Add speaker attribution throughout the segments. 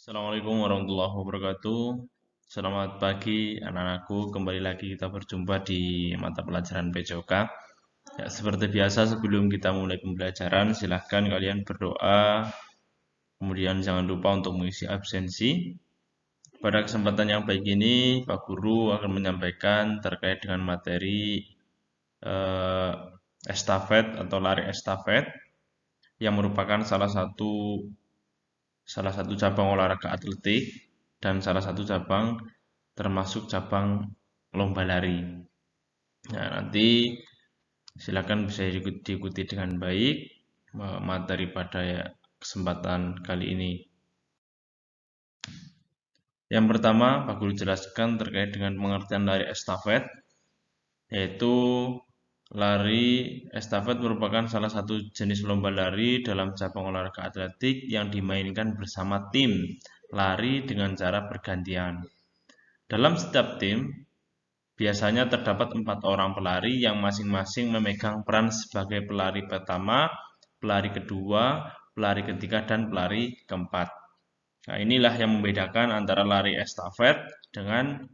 Speaker 1: Assalamualaikum warahmatullahi wabarakatuh. Selamat pagi anak-anakku. Kembali lagi kita berjumpa di mata pelajaran PJOK. Ya, seperti biasa sebelum kita mulai pembelajaran, silahkan kalian berdoa. Kemudian jangan lupa untuk mengisi absensi. Pada kesempatan yang baik ini, Pak Guru akan menyampaikan terkait dengan materi eh, estafet atau lari estafet yang merupakan salah satu cabang olahraga atletik dan salah satu cabang termasuk cabang lomba lari. Nah, nanti silakan bisa diikuti dengan baik materi pada kesempatan kali ini. Yang pertama, Pak Guru jelaskan terkait dengan pengertian lari estafet, yaitu lari estafet merupakan salah satu jenis lomba lari dalam cabang olahraga atletik yang dimainkan bersama tim lari dengan cara bergantian. Dalam setiap tim, biasanya terdapat 4 orang pelari yang masing-masing memegang peran sebagai pelari pertama, pelari kedua, pelari ketiga, dan pelari keempat. Nah, inilah yang membedakan antara lari estafet dengan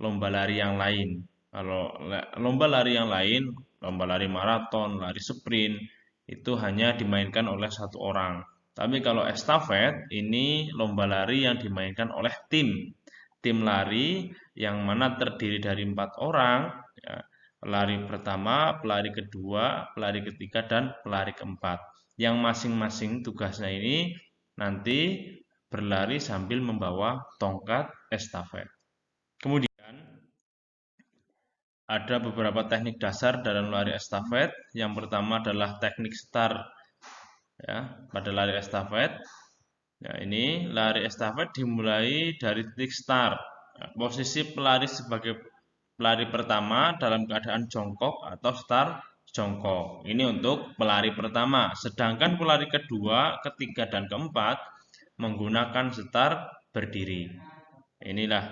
Speaker 1: lomba lari yang lain. Kalau lomba lari yang lain, lomba lari maraton, lari sprint, itu hanya dimainkan oleh satu orang. Tapi kalau estafet, ini lomba lari yang dimainkan oleh tim. Tim lari yang mana terdiri dari 4 orang, ya, pelari pertama, pelari kedua, pelari ketiga, dan pelari keempat. Yang masing-masing tugasnya ini nanti berlari sambil membawa tongkat estafet. Kemudian ada beberapa teknik dasar dalam lari estafet. Yang pertama adalah teknik start ya, pada lari estafet. Ya, ini lari estafet dimulai dari titik start. Ya, posisi pelari sebagai pelari pertama dalam keadaan jongkok atau start jongkok. Ini untuk pelari pertama. Sedangkan pelari kedua, ketiga, dan keempat menggunakan start berdiri. Inilah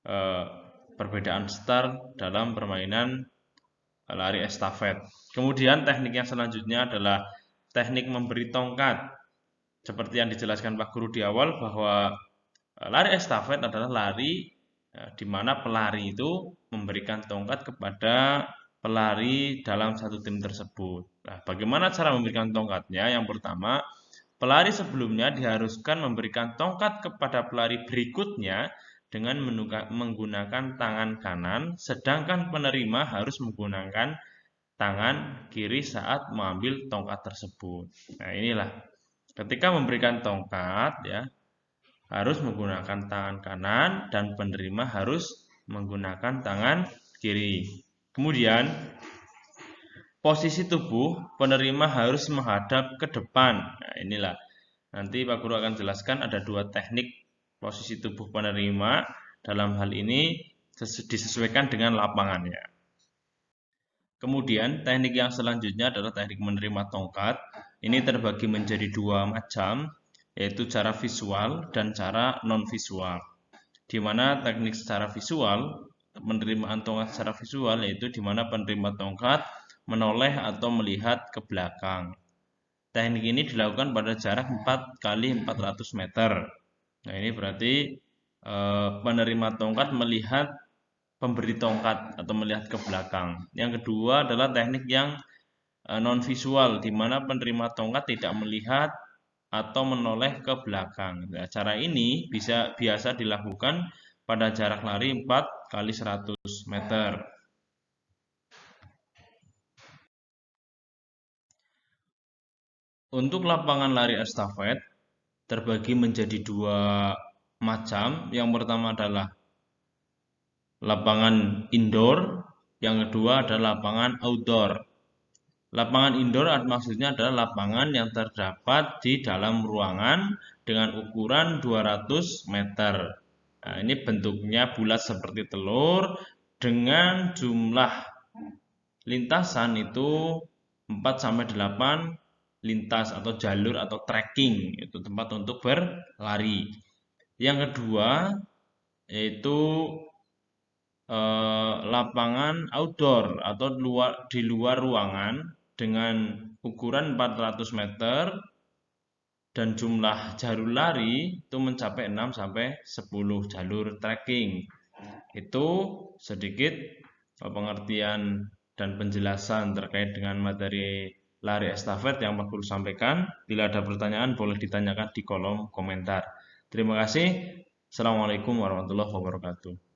Speaker 1: eh, perbedaan start dalam permainan lari estafet. Kemudian teknik yang selanjutnya adalah teknik memberi tongkat. Seperti yang dijelaskan Pak Guru di awal bahwa lari estafet adalah lari di mana pelari itu memberikan tongkat kepada pelari dalam satu tim tersebut. Nah, bagaimana cara memberikan tongkatnya? Yang pertama, pelari sebelumnya diharuskan memberikan tongkat kepada pelari berikutnya dengan menggunakan tangan kanan, sedangkan penerima harus menggunakan tangan kiri saat mengambil tongkat tersebut. Nah, inilah ketika memberikan tongkat ya, harus menggunakan tangan kanan dan penerima harus menggunakan tangan kiri. Kemudian posisi tubuh penerima harus menghadap ke depan. Nah, inilah nanti Pak Guru akan jelaskan ada dua teknik posisi tubuh penerima. Dalam hal ini disesuaikan dengan lapangannya. Kemudian teknik yang selanjutnya adalah teknik menerima tongkat. Ini terbagi menjadi dua macam, yaitu cara visual dan cara non-visual. Di mana teknik secara visual, penerimaan tongkat secara visual yaitu di mana penerima tongkat menoleh atau melihat ke belakang. Teknik ini dilakukan pada jarak 4 kali 400 meter. Nah, ini berarti penerima tongkat melihat pemberi tongkat atau melihat ke belakang. Yang kedua adalah teknik yang non visual di mana penerima tongkat tidak melihat atau menoleh ke belakang. Nah, cara ini biasa dilakukan pada jarak lari 4 kali 100 meter. Untuk lapangan lari estafet terbagi menjadi dua macam. Yang pertama adalah lapangan indoor, yang kedua adalah lapangan outdoor. Lapangan indoor maksudnya adalah lapangan yang terdapat di dalam ruangan dengan ukuran 200 meter. Nah, ini bentuknya bulat seperti telur dengan jumlah lintasan itu 4-8 lintas atau jalur atau trekking, itu tempat untuk berlari. Yang kedua yaitu lapangan outdoor atau di luar ruangan dengan ukuran 400 meter dan jumlah jalur lari itu mencapai 6 sampai 10 jalur trekking. Itu sedikit pengertian dan penjelasan terkait dengan materi lari estafet yang Pak Guru sampaikan. Bila ada pertanyaan boleh ditanyakan di kolom komentar. Terima kasih. Assalamualaikum warahmatullahi wabarakatuh.